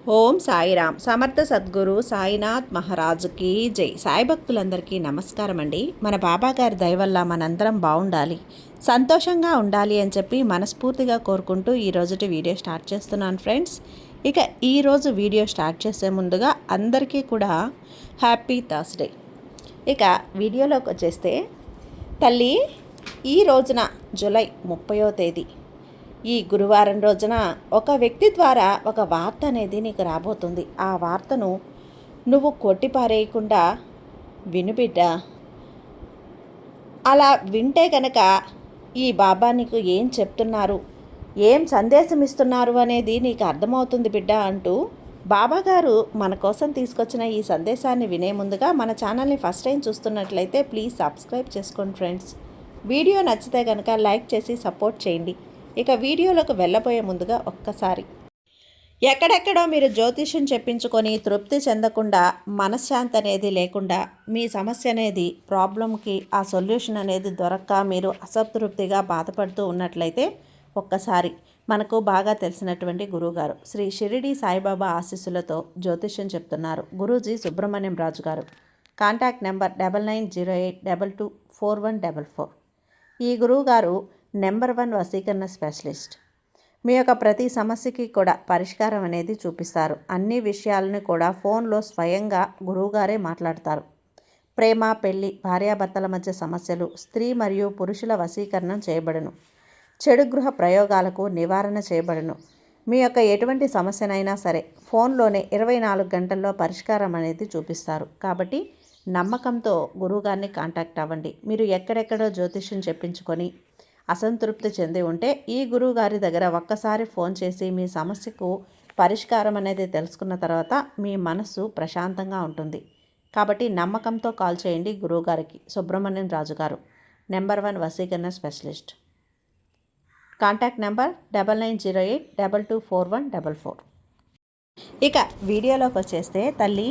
ఓం సాయిరామ్. సమర్థ సద్గురు సాయినాథ్ మహారాజుకి జై. సాయి భక్తులందరికీ నమస్కారం అండి. మన బాబాగారి దయ వల్ల మనందరం బాగుండాలి, సంతోషంగా ఉండాలి అని చెప్పి మనస్ఫూర్తిగా కోరుకుంటూ ఈరోజుటి వీడియో స్టార్ట్ చేస్తున్నాను ఫ్రెండ్స్. ఇక ఈరోజు వీడియో స్టార్ట్ చేసే ముందుగా అందరికీ కూడా హ్యాపీ థర్స్డే. ఇక వీడియోలోకి వచ్చేస్తే, తల్లి ఈ రోజున జూలై 30వ తేదీ ఈ గురువారం రోజున ఒక వ్యక్తి ద్వారా ఒక వార్త అనేది నీకు రాబోతుంది. ఆ వార్తను నువ్వు కొట్టిపారేయకుండా వినుబిడ్డ. అలా వింటే కనుక ఈ బాబా నీకు ఏం చెప్తున్నారు, ఏం సందేశం ఇస్తున్నారు అనేది నీకు అర్థమవుతుంది బిడ్డ అంటూ బాబాగారు మన కోసం తీసుకొచ్చిన ఈ సందేశాన్ని వినే ముందుగా మన ఛానల్ని ఫస్ట్ టైం చూస్తున్నట్లయితే ప్లీజ్ సబ్స్క్రైబ్ చేసుకోండి ఫ్రెండ్స్. వీడియో నచ్చితే కనుక లైక్ చేసి సపోర్ట్ చేయండి. ఇక వీడియోలోకి వెళ్ళబోయే ముందుగా ఒక్కసారి, ఎక్కడెక్కడో మీరు జ్యోతిష్యం చెప్పించుకొని తృప్తి చెందకుండా, మనశ్శాంతి అనేది లేకుండా, మీ సమస్య అనేది ప్రాబ్లంకి ఆ సొల్యూషన్ అనేది దొరక్క మీరు అసంతృప్తిగా బాధపడుతూ ఉన్నట్లయితే ఒక్కసారి మనకు బాగా తెలిసినటువంటి గురువుగారు శ్రీ షిరిడి సాయిబాబా ఆశీస్సులతో జ్యోతిష్యం చెప్తున్నారు గురూజీ సుబ్రహ్మణ్యం రాజు గారు. Contact number 9908224144. ఈ గురువుగారు నెంబర్ 1 వశీకరణ స్పెషలిస్ట్. మీ యొక్క ప్రతి సమస్యకి కూడా పరిష్కారం అనేది చూపిస్తారు. అన్ని విషయాలను కూడా ఫోన్లో స్వయంగా గురువుగారే మాట్లాడతారు. ప్రేమ, పెళ్లి, భార్యాభర్తల మధ్య సమస్యలు, స్త్రీ మరియు పురుషుల వశీకరణం చేయబడును. చెడు గృహ ప్రయోగాలకు నివారణ చేయబడును. మీ యొక్క ఎటువంటి సమస్యనైనా సరే ఫోన్లోనే 24 గంటల్లో పరిష్కారం అనేది చూపిస్తారు. కాబట్టి నమ్మకంతో గురువుగారిని కాంటాక్ట్ అవ్వండి. మీరు ఎక్కడెక్కడో జ్యోతిష్యం చెప్పించుకొని అసంతృప్తి చెంది ఉంటే ఈ గురువు గారి దగ్గర ఒక్కసారి ఫోన్ చేసి మీ సమస్యకు పరిష్కారం అనేది తెలుసుకున్న తర్వాత మీ మనసు ప్రశాంతంగా ఉంటుంది. కాబట్టి నమ్మకంతో కాల్ చేయండి గురువుగారికి. సుబ్రహ్మణ్యం రాజు గారు, నెంబర్ 1 వశీకరణ స్పెషలిస్ట్. Contact number 9908224144. ఇక వీడియోలోకి వచ్చేస్తే, తల్లి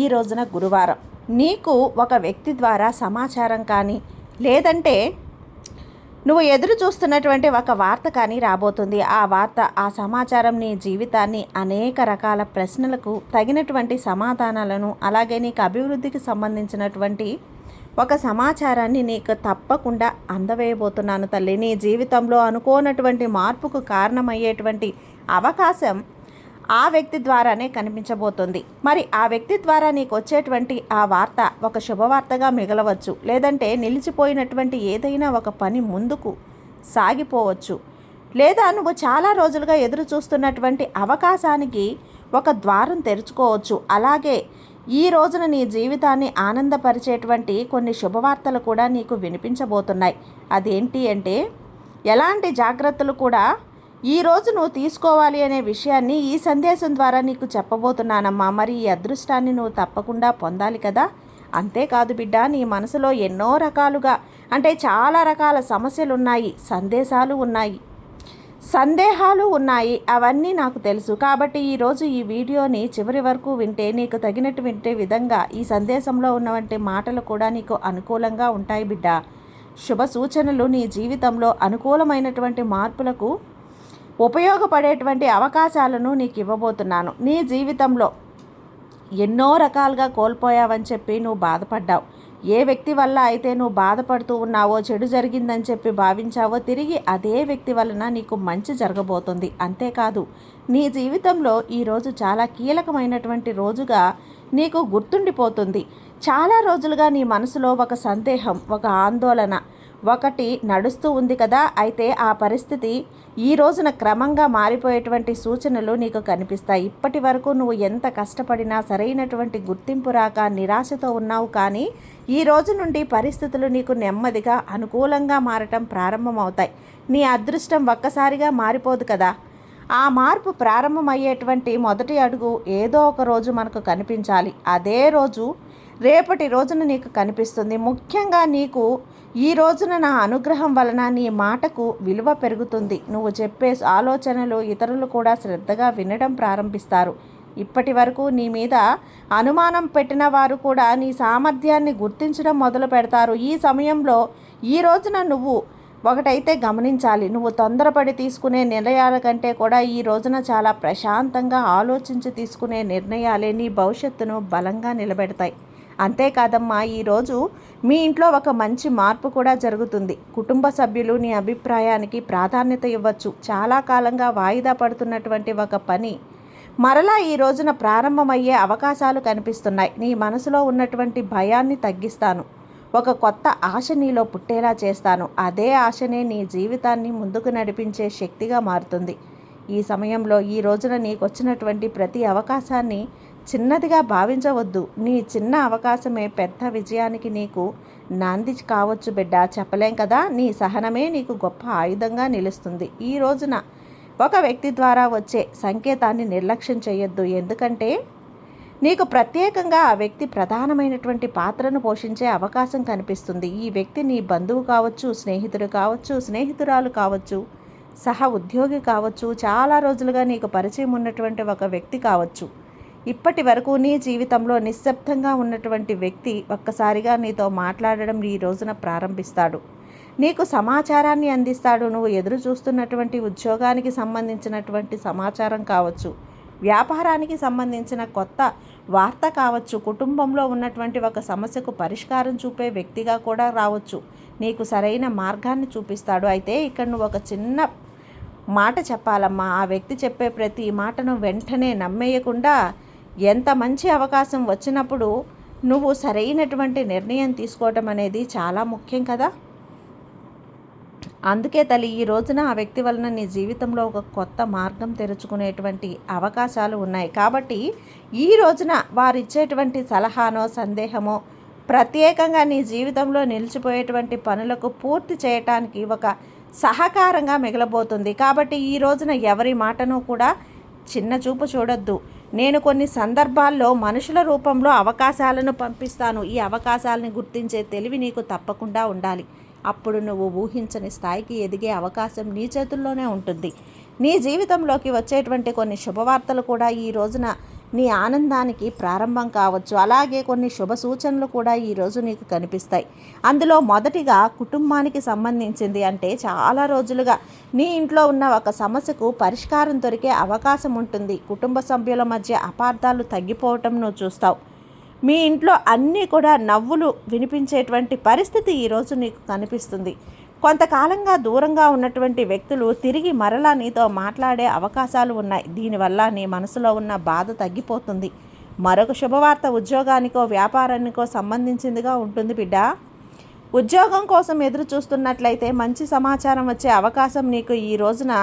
ఈ రోజున గురువారం నీకు ఒక వ్యక్తి ద్వారా సమాచారం కానీ, లేదంటే నువ్వు ఎదురు చూస్తున్నటువంటి ఒక వార్త కానీ రాబోతుంది. ఆ వార్త, ఆ సమాచారం నీ జీవితాన్ని అనేక రకాల ప్రశ్నలకు తగినటువంటి సమాధానాలను, అలాగే నీకు అభివృద్ధికి సంబంధించినటువంటి ఒక సమాచారాన్ని నీకు తప్పకుండా అందవేయబోతున్నాను తల్లి. నీ జీవితంలో అనుకోనటువంటి మార్పుకు కారణమయ్యేటువంటి అవకాశం ఆ వ్యక్తి ద్వారానే కనిపించబోతుంది. మరి ఆ వ్యక్తి ద్వారా నీకు వచ్చేటువంటి ఆ వార్త ఒక శుభవార్తగా మిగలవచ్చు, లేదంటే నిలిచిపోయినటువంటి ఏదైనా ఒక పని ముందుకు సాగిపోవచ్చు, లేదా నువ్వు చాలా రోజులుగా ఎదురు చూస్తున్నటువంటి అవకాశానికి ఒక ద్వారం తెరుచుకోవచ్చు. అలాగే ఈ రోజున నీ జీవితాన్ని ఆనందపరిచేటువంటి కొన్ని శుభవార్తలు కూడా నీకు వినిపించబోతున్నాయి. అదేంటి అంటే, ఎలాంటి జాగ్రత్తలు కూడా ఈరోజు నువ్వు తీసుకోవాలి అనే విషయాన్ని ఈ సందేశం ద్వారా నీకు చెప్పబోతున్నానమ్మా. మరి ఈ అదృష్టాన్ని నువ్వు తప్పకుండా పొందాలి కదా. అంతేకాదు బిడ్డ, నీ మనసులో ఎన్నో రకాలుగా, అంటే చాలా రకాల సమస్యలు ఉన్నాయి, సందేహాలు ఉన్నాయి. అవన్నీ నాకు తెలుసు. కాబట్టి ఈరోజు ఈ వీడియోని చివరి వరకు వింటే నీకు తగినటువంటి విధంగా ఈ సందేశంలో ఉన్నటువంటి మాటలు కూడా నీకు అనుకూలంగా ఉంటాయి బిడ్డ. శుభ సూచనలు నీ జీవితంలో అనుకూలమైనటువంటి మార్పులకు ఉపయోగపడేటువంటి అవకాశాలను నీకు ఇవ్వబోతున్నాను. నీ జీవితంలో ఎన్నో రకాలుగా కోల్పోయావని చెప్పి నువ్వు బాధపడ్డావు. ఏ వ్యక్తి వల్ల అయితే నువ్వు బాధపడుతూ ఉన్నావో, చెడు జరిగిందని చెప్పి భావించావో, తిరిగి అదే వ్యక్తి వలన నీకు మంచి జరగబోతుంది. అంతేకాదు, నీ జీవితంలో ఈరోజు చాలా కీలకమైనటువంటి రోజుగా నీకు గుర్తుండిపోతుంది. చాలా రోజులుగా నీ మనసులో ఒక సందేహం, ఒక ఆందోళన ఒకటి నడుస్తూ ఉంది కదా. అయితే ఆ పరిస్థితి ఈ రోజున క్రమంగా మారిపోయేటువంటి సూచనలు నీకు కనిపిస్తాయి. ఇప్పటి వరకు నువ్వు ఎంత కష్టపడినా సరైనటువంటి గుర్తింపు రాక నిరాశతో ఉన్నావు. కానీ ఈ రోజు నుండి పరిస్థితులు నీకు నెమ్మదిగా అనుకూలంగా మారటం ప్రారంభమవుతాయి. నీ అదృష్టం ఒక్కసారిగా మారిపోదు కదా. ఆ మార్పు ప్రారంభమయ్యేటువంటి మొదటి అడుగు ఏదో ఒక రోజు మనకు కనిపించాలి. అదే రోజు రేపటి రోజున నీకు కనిపిస్తుంది. ముఖ్యంగా నీకు ఈ రోజున నా అనుగ్రహం వలన నీ మాటకు విలువ పెరుగుతుంది. నువ్వు చెప్పే ఆలోచనలు ఇతరులు కూడా శ్రద్ధగా వినడం ప్రారంభిస్తారు. ఇప్పటి వరకు నీ మీద అనుమానం పెట్టిన వారు కూడా నీ సామర్థ్యాన్ని గుర్తించడం మొదలు పెడతారు. ఈ సమయంలో ఈ రోజున నువ్వు ఒకటైతే గమనించాలి, నువ్వు తొందరపడి తీసుకునే నిర్ణయాల కంటే కూడా ఈ రోజున చాలా ప్రశాంతంగా ఆలోచించి తీసుకునే నిర్ణయాలే నీ భవిష్యత్తును బలంగా నిలబెడతాయి. అంతేకాదమ్మా, ఈరోజు మీ ఇంట్లో ఒక మంచి మార్పు కూడా జరుగుతుంది. కుటుంబ సభ్యులు నీ అభిప్రాయానికి ప్రాధాన్యత ఇవ్వచ్చు. చాలా కాలంగా వాయిదా పడుతున్నటువంటి ఒక పని మరలా ఈ రోజున ప్రారంభమయ్యే అవకాశాలు కనిపిస్తున్నాయి. నీ మనసులో ఉన్నటువంటి భయాన్ని తగ్గిస్తాను. ఒక కొత్త ఆశ నీలో పుట్టేలా చేస్తాను. అదే ఆశనే నీ జీవితాన్ని ముందుకు నడిపించే శక్తిగా మారుతుంది. ఈ సమయంలో ఈ రోజున నీకు వచ్చినటువంటి ప్రతి అవకాశాన్ని చిన్నదిగా భావించవద్దు. నీ చిన్న అవకాశమే పెద్ద విజయానికి నీకు నాంది కావచ్చు బిడ్డ, చెప్పలేం కదా. నీ సహనమే నీకు గొప్ప ఆయుధంగా నిలుస్తుంది. ఈ రోజున ఒక వ్యక్తి ద్వారా వచ్చే సంకేతాన్ని నిర్లక్ష్యం చేయొద్దు. ఎందుకంటే నీకు ప్రత్యేకంగా ఆ వ్యక్తి ప్రధానమైనటువంటి పాత్రను పోషించే అవకాశం కనిపిస్తుంది. ఈ వ్యక్తి నీ బంధువు కావచ్చు, స్నేహితుడు కావచ్చు, స్నేహితురాలు కావచ్చు, సహ ఉద్యోగి కావచ్చు, చాలా రోజులుగా నీకు పరిచయం ఉన్నటువంటి ఒక వ్యక్తి కావచ్చు. ఇప్పటి వరకు నీ జీవితంలో నిశ్శబ్దంగా ఉన్నటువంటి వ్యక్తి ఒక్కసారిగా నీతో మాట్లాడడం ఈ రోజున ప్రారంభిస్తాడు. నీకు సమాచారాన్ని అందిస్తాడు. నువ్వు ఎదురు చూస్తున్నటువంటి ఉద్యోగానికి సంబంధించినటువంటి సమాచారం కావచ్చు, వ్యాపారానికి సంబంధించిన కొత్త వార్త కావచ్చు, కుటుంబంలో ఉన్నటువంటి ఒక సమస్యకు పరిష్కారం చూపే వ్యక్తిగా కూడా రావచ్చు. నీకు సరైన మార్గాన్ని చూపిస్తాడు. అయితే ఇక్కడ నువ్వు ఒక చిన్న మాట చెప్పాలమ్మా. ఆ వ్యక్తి చెప్పే ప్రతి మాటను వెంటనే నమ్మేయకుండా, ఎంత మంచి అవకాశం వచ్చినప్పుడు నువ్వు సరైనటువంటి నిర్ణయం తీసుకోవటం అనేది చాలా ముఖ్యం కదా. అందుకే తల్లి, ఈ రోజున ఆ వ్యక్తి వలన నీ జీవితంలో ఒక కొత్త మార్గం తెరుచుకునేటువంటి అవకాశాలు ఉన్నాయి. కాబట్టి ఈ రోజున వారు ఇచ్చేటువంటి సలహానో సందేహమో ప్రత్యేకంగా నీ జీవితంలో నిలిచిపోయేటువంటి పనులకు పూర్తి చేయటానికి ఒక సహకారంగా మిగలబోతుంది. కాబట్టి ఈ రోజున ఎవరి మాటను కూడా చిన్న చూపు చూడొద్దు. నేను కొన్ని సందర్భాల్లో మనుషుల రూపంలో అవకాశాలను పంపిస్తాను. ఈ అవకాశాలను గుర్తించే తెలివి నీకు తప్పకుండా ఉండాలి. అప్పుడు నువ్వు ఊహించని స్థాయికి ఎదిగే అవకాశం నీ చేతుల్లోనే ఉంటుంది. నీ జీవితంలోకి వచ్చేటువంటి కొన్ని శుభవార్తలు కూడా ఈ రోజున నీ ఆనందానికి ప్రారంభం కావచ్చు. అలాగే కొన్ని శుభ సూచనలు కూడా ఈరోజు నీకు కనిపిస్తాయి. అందులో మొదటిగా కుటుంబానికి సంబంధించింది. అంటే చాలా రోజులుగా నీ ఇంట్లో ఉన్న ఒక సమస్యకు పరిష్కారం దొరికే అవకాశం ఉంటుంది. కుటుంబ సభ్యుల మధ్య అపార్థాలు తగ్గిపోవటం నువ్వు చూస్తావు. మీ ఇంట్లో అన్నీ కూడా నవ్వులు వినిపించేటువంటి పరిస్థితి ఈరోజు నీకు కనిపిస్తుంది. కొంతకాలంగా దూరంగా ఉన్నటువంటి వ్యక్తులు తిరిగి మరలా నీతో మాట్లాడే అవకాశాలు ఉన్నాయి. దీనివల్ల నీ మనసులో ఉన్న బాధ తగ్గిపోతుంది. మరొక శుభవార్త ఉద్యోగానికో వ్యాపారానికో సంబంధించిందిగా ఉంటుంది బిడ్డ. ఉద్యోగం కోసం ఎదురు చూస్తున్నట్లయితే మంచి సమాచారం వచ్చే అవకాశం నీకు ఈ రోజున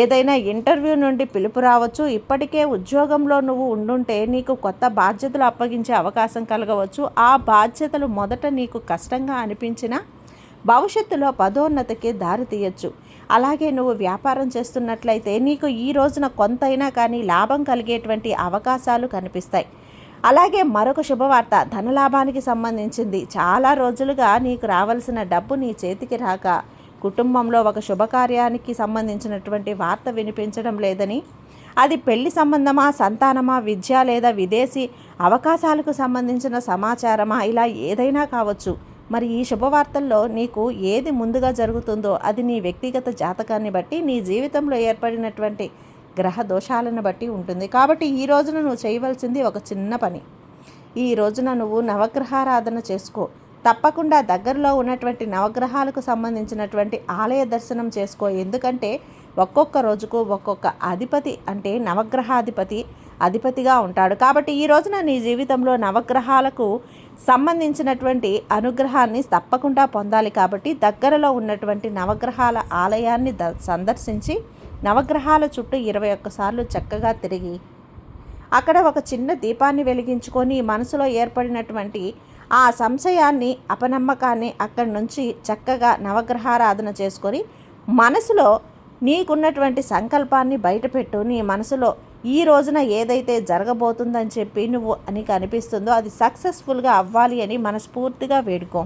ఏదైనా ఇంటర్వ్యూ నుండి పిలుపు రావచ్చు. ఇప్పటికే ఉద్యోగంలో నువ్వు ఉండుంటే నీకు కొత్త బాధ్యతలు అప్పగించే అవకాశం కలగవచ్చు. ఆ బాధ్యతలు మొదట నీకు కష్టంగా అనిపించినా భవిష్యత్తులో పదోన్నతికి దారి తీయచ్చు. అలాగే నువ్వు వ్యాపారం చేస్తున్నట్లయితే నీకు ఈ రోజున కొంతైనా కానీ లాభం కలిగేటువంటి అవకాశాలు కనిపిస్తాయి. అలాగే మరొక శుభవార్త ధనలాభానికి సంబంధించింది. చాలా రోజులుగా నీకు రావాల్సిన డబ్బు నీ చేతికి రాక కుటుంబంలో ఒక శుభకార్యానికి సంబంధించినటువంటి వార్త వినిపించడం లేదని, అది పెళ్లి సంబంధమా, సంతానమా, విద్య లేదా విదేశీ అవకాశాలకు సంబంధించిన సమాచారమా, ఇలా ఏదైనా కావచ్చు. మరి ఈ శుభవార్తల్లో నీకు ఏది ముందుగా జరుగుతుందో అది నీ వ్యక్తిగత జాతకాన్ని బట్టి, నీ జీవితంలో ఏర్పడినటువంటి గ్రహ దోషాలను బట్టి ఉంటుంది. కాబట్టి ఈ రోజున నువ్వు చేయవలసింది ఒక చిన్న పని. ఈ రోజున నువ్వు నవగ్రహారాధన చేసుకో. తప్పకుండా దగ్గరలో ఉన్నటువంటి నవగ్రహాలకు సంబంధించినటువంటి ఆలయ దర్శనం చేసుకో. ఎందుకంటే ఒక్కొక్క రోజుకు ఒక్కొక్క అధిపతి, అంటే అధిపతిగా ఉంటాడు. కాబట్టి ఈ రోజున నీ జీవితంలో నవగ్రహాలకు సంబంధించినటువంటి అనుగ్రహాన్ని తప్పకుండా పొందాలి. కాబట్టి దగ్గరలో ఉన్నటువంటి నవగ్రహాల ఆలయాన్ని సందర్శించి నవగ్రహాల చుట్టూ 21 సార్లు చక్కగా తిరిగి అక్కడ ఒక చిన్న దీపాన్ని వెలిగించుకొని మనసులో ఏర్పడినటువంటి ఆ సంశయాన్ని, అపనమ్మకాన్ని అక్కడి నుంచి చక్కగా నవగ్రహారాధన చేసుకొని మనసులో నీకున్నటువంటి సంకల్పాన్ని బయటపెట్టు. నీ మనసులో ఈ రోజున ఏదైతే జరగబోతుందని చెప్పి నీకు అనిపిస్తుందో అది సక్సెస్ఫుల్గా అవ్వాలి అని మనస్ఫూర్తిగా వేడుకో.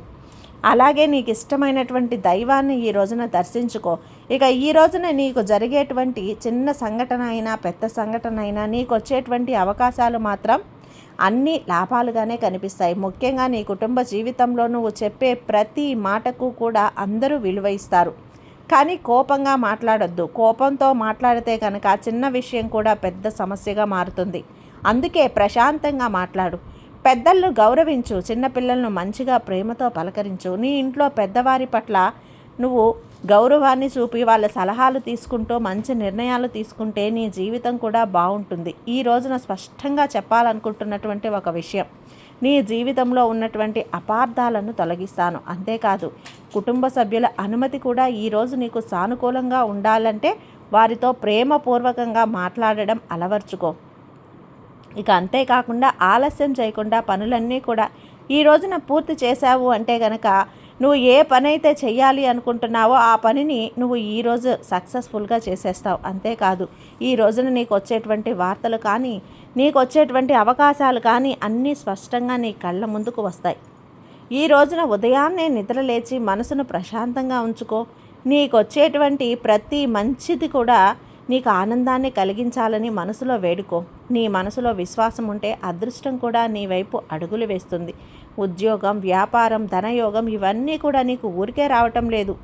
అలాగే నీకు ఇష్టమైనటువంటి దైవాన్ని ఈ రోజున దర్శించుకో. ఇక ఈ రోజున నీకు జరిగేటువంటి చిన్న సంఘటన అయినా పెద్ద సంఘటన అయినా నీకు వచ్చేటువంటి అవకాశాలు మాత్రం అన్ని లాభాలుగానే కనిపిస్తాయి. ముఖ్యంగా నీ కుటుంబ జీవితంలో నువ్వు చెప్పే ప్రతి మాటకు కూడా అందరూ విలువ ఇస్తారు. కానీ కోపంగా మాట్లాడొద్దు. కోపంతో మాట్లాడితే కనుక చిన్న విషయం కూడా పెద్ద సమస్యగా మారుతుంది. అందుకే ప్రశాంతంగా మాట్లాడు. పెద్దలను గౌరవించు. చిన్నపిల్లలను మంచిగా ప్రేమతో పలకరించు. నీ ఇంట్లో పెద్దవారి పట్ల నువ్వు గౌరవాన్ని చూపి వాళ్ళ సలహాలు తీసుకుంటూ మంచి నిర్ణయాలు తీసుకుంటే నీ జీవితం కూడా బాగుంటుంది. ఈ రోజున స్పష్టంగా చెప్పాలనుకుంటున్నటువంటి ఒక విషయం, నీ జీవితంలో ఉన్నటువంటి అపార్థాలను తొలగిస్తాను. అంతేకాదు, కుటుంబ సభ్యుల అనుమతి కూడా ఈరోజు నీకు సానుకూలంగా ఉండాలంటే వారితో ప్రేమపూర్వకంగా మాట్లాడడం అలవర్చుకో. ఇక అంతేకాకుండా ఆలస్యం చేయకుండా పనులన్నీ కూడా ఈ రోజున పూర్తి చేశావు అంటే గనక నువ్వు ఏ పని అయితే చెయ్యాలి అనుకుంటున్నావో ఆ పనిని నువ్వు ఈరోజు సక్సెస్ఫుల్గా చేసేస్తావు. అంతేకాదు, ఈ రోజున నీకు వచ్చేటువంటి వార్తలు కానీ నీకు వచ్చేటువంటి అవకాశాలు కానీ అన్నీ స్పష్టంగా నీ కళ్ళ ముందుకు వస్తాయి. ఈ రోజున ఉదయాన్నే నిద్రలేచి మనసును ప్రశాంతంగా ఉంచుకో. నీకు వచ్చేటువంటి ప్రతి మంచిది కూడా నీకు ఆనందాన్ని కలిగించాలని మనసులో వేడుకో. నీ మనసులో విశ్వాసం ఉంటే అదృష్టం కూడా నీ వైపు అడుగులు వేస్తుంది. ఉద్యోగం, వ్యాపారం, ధనయోగం ఇవన్నీ కూడా నీకు ఊరికే రావటం లేదు.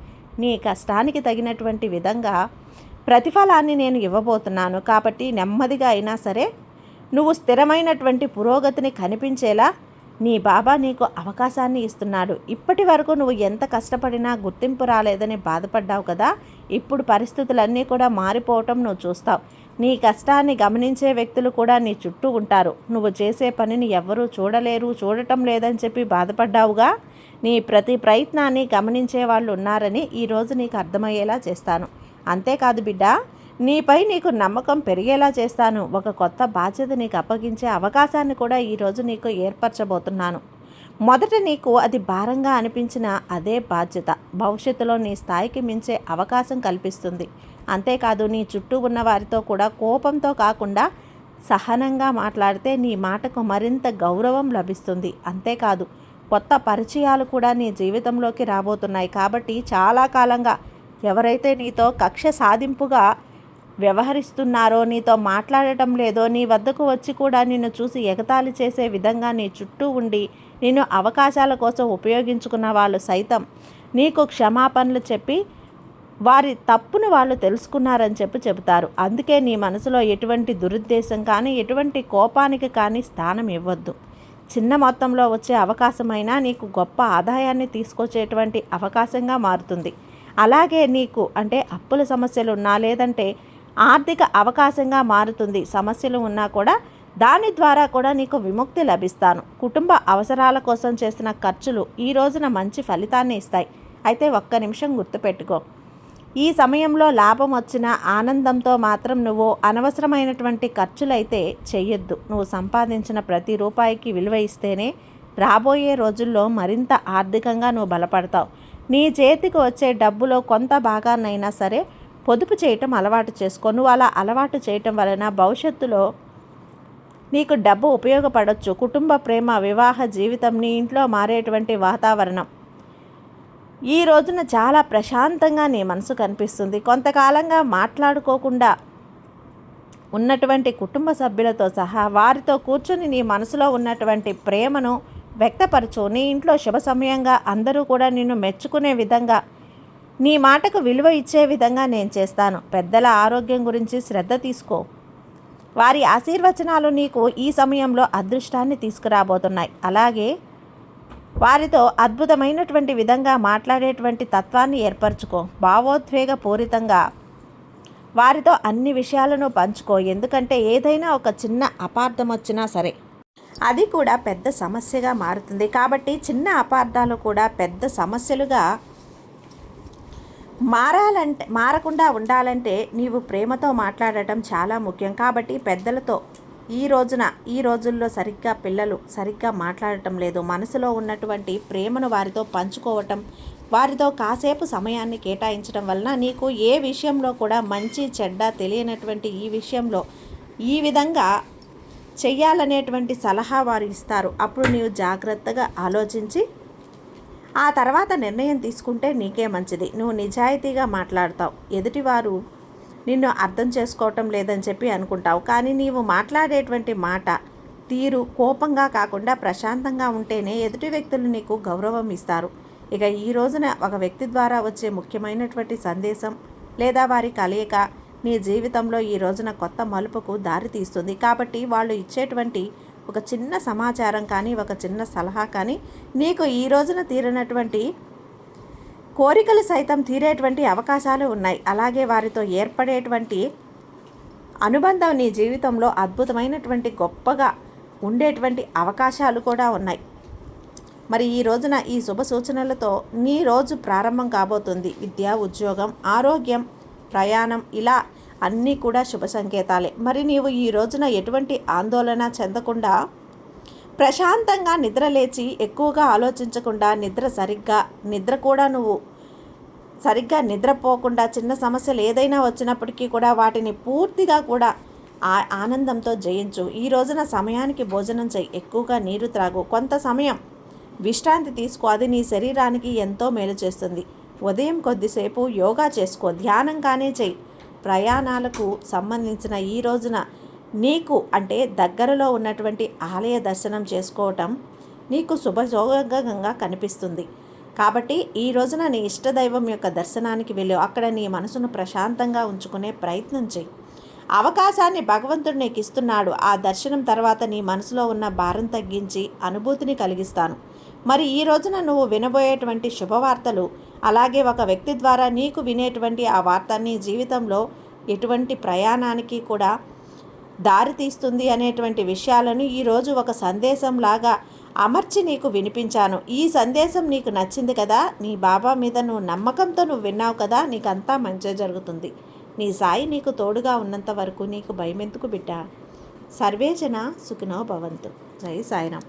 నీ కష్టానికి తగినటువంటి విధంగా ప్రతిఫలాన్ని నేను ఇవ్వబోతున్నాను. కాబట్టి నెమ్మదిగా అయినా సరే నువ్వు స్థిరమైనటువంటి పురోగతిని కనిపించేలా నీ బాబా నీకు అవకాశాన్ని ఇస్తున్నాడు. ఇప్పటి వరకు నువ్వు ఎంత కష్టపడినా గుర్తింపు రాలేదని బాధపడ్డావు కదా, ఇప్పుడు పరిస్థితులన్నీ కూడా మారిపోవటం నువ్వు చూస్తావు. నీ కష్టాన్ని గమనించే వ్యక్తులు కూడా నీ చుట్టూ ఉంటారు. నువ్వు చేసే పనిని ఎవ్వరూ చూడటం లేదని చెప్పి బాధపడ్డావుగా, నీ ప్రతి ప్రయత్నాన్ని గమనించే వాళ్ళు ఉన్నారని ఈరోజు నీకు అర్థమయ్యేలా చేస్తాను. అంతేకాదు బిడ్డ, నీపై నీకు నమ్మకం పెరిగేలా చేస్తాను. ఒక కొత్త బాధ్యత నీకు అప్పగించే అవకాశాన్ని కూడా ఈరోజు నీకు ఏర్పరచబోతున్నాను. మొదట నీకు అది భారంగా అనిపించిన అదే బాధ్యత భవిష్యత్తులో నీ స్థాయికి మించే అవకాశం కల్పిస్తుంది. అంతేకాదు, నీ చుట్టూ ఉన్న వారితో కూడా కోపంతో కాకుండా సహనంగా మాట్లాడితే నీ మాటకు మరింత గౌరవం లభిస్తుంది. అంతేకాదు, కొత్త పరిచయాలు కూడా నీ జీవితంలోకి రాబోతున్నాయి. కాబట్టి చాలా కాలంగా ఎవరైతే నీతో కక్ష సాధింపుగా వ్యవహరిస్తున్నారో, నీతో మాట్లాడటం లేదో, నీ వద్దకు వచ్చి కూడా నిన్ను చూసి ఎగతాళి చేసే విధంగా నీ చుట్టూ ఉండి నిన్ను అవకాశాల కోసం ఉపయోగించుకున్న వాళ్ళు సైతం నీకు క్షమాపణలు చెప్పి వారి తప్పును వాళ్ళు తెలుసుకున్నారని చెబుతారు. అందుకే నీ మనసులో ఎటువంటి దురుద్దేశం కానీ ఎటువంటి కోపానికి కానీ స్థానం ఇవ్వద్దు. చిన్న మొత్తంలో వచ్చే అవకాశమైనా నీకు గొప్ప ఆదాయాన్ని తీసుకొచ్చేటువంటి అవకాశంగా మారుతుంది. అలాగే నీకు అప్పుల సమస్యలు ఉన్నా లేదంటే ఆర్థిక అవకాశంగా మారుతుంది. సమస్యలు ఉన్నా కూడా దాని ద్వారా కూడా నీకు విముక్తి లభిస్తాను. కుటుంబ అవసరాల కోసం చేసిన ఖర్చులు ఈ రోజున మంచి ఫలితాన్ని ఇస్తాయి. అయితే ఒక్క నిమిషం గుర్తుపెట్టుకో, ఈ సమయంలో లాభం వచ్చిన ఆనందంతో మాత్రం నువ్వు అనవసరమైనటువంటి ఖర్చులైతే చెయ్యొద్దు. నువ్వు సంపాదించిన ప్రతి రూపాయికి విలువ ఇస్తేనే రాబోయే రోజుల్లో మరింత ఆర్థికంగా నువ్వు బలపడతావు. నీ చేతికి వచ్చే డబ్బులో కొంత భాగాన్నైనా సరే పొదుపు చేయటం అలవాటు చేసుకో. నువ్వు అలా అలవాటు చేయటం వలన భవిష్యత్తులో నీకు డబ్బు ఉపయోగపడవచ్చు. కుటుంబ ప్రేమ, వివాహ జీవితం, నీ ఇంట్లో మారేటువంటి వాతావరణం ఈ రోజున చాలా ప్రశాంతంగా నీ మనసు కనిపిస్తుంది. కొంతకాలంగా మాట్లాడుకోకుండా ఉన్నటువంటి కుటుంబ సభ్యులతో సహా వారితో కూర్చొని నీ మనసులో ఉన్నటువంటి ప్రేమను వ్యక్తపరచు. నీ ఇంట్లో శుభ సమయంగా అందరూ కూడా నిన్ను మెచ్చుకునే విధంగా, నీ మాటకు విలువ ఇచ్చే విధంగా నేను చేస్తాను. పెద్దల ఆరోగ్యం గురించి శ్రద్ధ తీసుకో. వారి ఆశీర్వచనాలు నీకు ఈ సమయంలో అదృష్టాన్ని తీసుకురాబోతున్నాయి. అలాగే వారితో అద్భుతమైనటువంటి విధంగా మాట్లాడేటువంటి తత్వాన్ని ఏర్పరచుకో. భావోద్వేగ పూరితంగా వారితో అన్ని విషయాలను పంచుకో. ఎందుకంటే ఏదైనా ఒక చిన్న అపార్థం వచ్చినా సరే అది కూడా పెద్ద సమస్యగా మారుతుంది. కాబట్టి చిన్న అపార్థాలు కూడా పెద్ద సమస్యలుగా మారకుండా ఉండాలంటే నీవు ప్రేమతో మాట్లాడటం చాలా ముఖ్యం. కాబట్టి పెద్దలతో ఈ రోజుల్లో పిల్లలు సరిగ్గా మాట్లాడటం లేదు. మనసులో ఉన్నటువంటి ప్రేమను వారితో పంచుకోవటం, వారితో కాసేపు సమయాన్ని కేటాయించడం వలన నీకు ఏ విషయంలో కూడా మంచి చెడ్డ తెలియనటువంటి ఈ విషయంలో ఈ విధంగా చెయ్యాలనేటువంటి సలహా వారు ఇస్తారు. అప్పుడు నీవు జాగ్రత్తగా ఆలోచించి ఆ తర్వాత నిర్ణయం తీసుకుంటే నీకే మంచిది. నువ్వు నిజాయితీగా మాట్లాడతావు. ఎదుటివారు నిన్ను అర్థం చేసుకోవటం లేదని చెప్పి అనుకుంటావు. కానీ నీవు మాట్లాడేటువంటి మాట తీరు కోపంగా కాకుండా ప్రశాంతంగా ఉంటేనే ఎదుటి వ్యక్తులు నీకు గౌరవం ఇస్తారు. ఇక ఈ రోజున ఒక వ్యక్తి ద్వారా వచ్చే ముఖ్యమైనటువంటి సందేశం లేదా వారి కలయిక నీ జీవితంలో ఈ రోజున కొత్త మలుపుకు దారి తీస్తుంది. కాబట్టి వాళ్ళు ఇచ్చేటువంటి ఒక చిన్న సమాచారం కానీ, ఒక చిన్న సలహా కానీ నీకు ఈ రోజున తీరినటువంటి కోరికలు సైతం తీరేటువంటి అవకాశాలు ఉన్నాయి. అలాగే వారితో ఏర్పడేటువంటి అనుబంధం నీ జీవితంలో అద్భుతమైనటువంటి గొప్పగా ఉండేటువంటి అవకాశాలు కూడా ఉన్నాయి. మరి ఈ రోజున ఈ శుభ సూచనలతో నీ రోజు ప్రారంభం కాబోతుంది. విద్య, ఉద్యోగం, ఆరోగ్యం, ప్రయాణం ఇలా అన్నీ కూడా శుభ సంకేతాలే. మరి నీవు ఈ రోజున ఎటువంటి ఆందోళన చెందకుండా ప్రశాంతంగా నిద్రలేచి ఎక్కువగా ఆలోచించకుండా నిద్ర కూడా నువ్వు సరిగ్గా నిద్రపోకుండా చిన్న సమస్యలు ఏదైనా వచ్చినప్పటికీ కూడా వాటిని పూర్తిగా కూడా ఆనందంతో జయించు. ఈ రోజున సమయానికి భోజనం చేయి, ఎక్కువగా నీరు త్రాగు, కొంత సమయం విశ్రాంతి తీసుకో. అది నీ శరీరానికి ఎంతో మేలు చేస్తుంది. ఉదయం కొద్దిసేపు యోగా చేసుకో, ధ్యానం కానీ చేయి. ప్రయాణాలకు సంబంధించిన ఈ రోజున నీకు అంటే దగ్గరలో ఉన్నటువంటి ఆలయ దర్శనం చేసుకోవటం నీకు శుభయోగంగా కనిపిస్తుంది. కాబట్టి ఈ రోజున నీ ఇష్టదైవం యొక్క దర్శనానికి వెళ్ళు. అక్కడ నీ మనసును ప్రశాంతంగా ఉంచుకునే ప్రయత్నం చేయి. అవకాశాన్ని భగవంతుడు నీకు ఇస్తున్నాడు. ఆ దర్శనం తర్వాత నీ మనసులో ఉన్న భారం తగ్గించి అనుభూతిని కలిగిస్తాను. మరి ఈ రోజున నువ్వు వినబోయేటువంటి శుభవార్తలు, అలాగే ఒక వ్యక్తి ద్వారా నీకు వినేటువంటి ఆ వార్త నీ జీవితంలో ఎటువంటి ప్రయాణానికి కూడా దారి తీస్తుంది అనేటువంటి విషయాలను ఈరోజు ఒక సందేశంలాగా అమర్చి నీకు వినిపించాను. ఈ సందేశం నీకు నచ్చింది కదా, నీ బాబా మీద నువ్వు నమ్మకంతో నువ్వు విన్నావు కదా, నీకంతా మంచి జరుగుతుంది. నీ సాయి నీకు తోడుగా ఉన్నంత వరకు నీకు భయమెందుకు బిడ్డ. సర్వేజన సుఖినో భవంతు. జై సాయిరాం.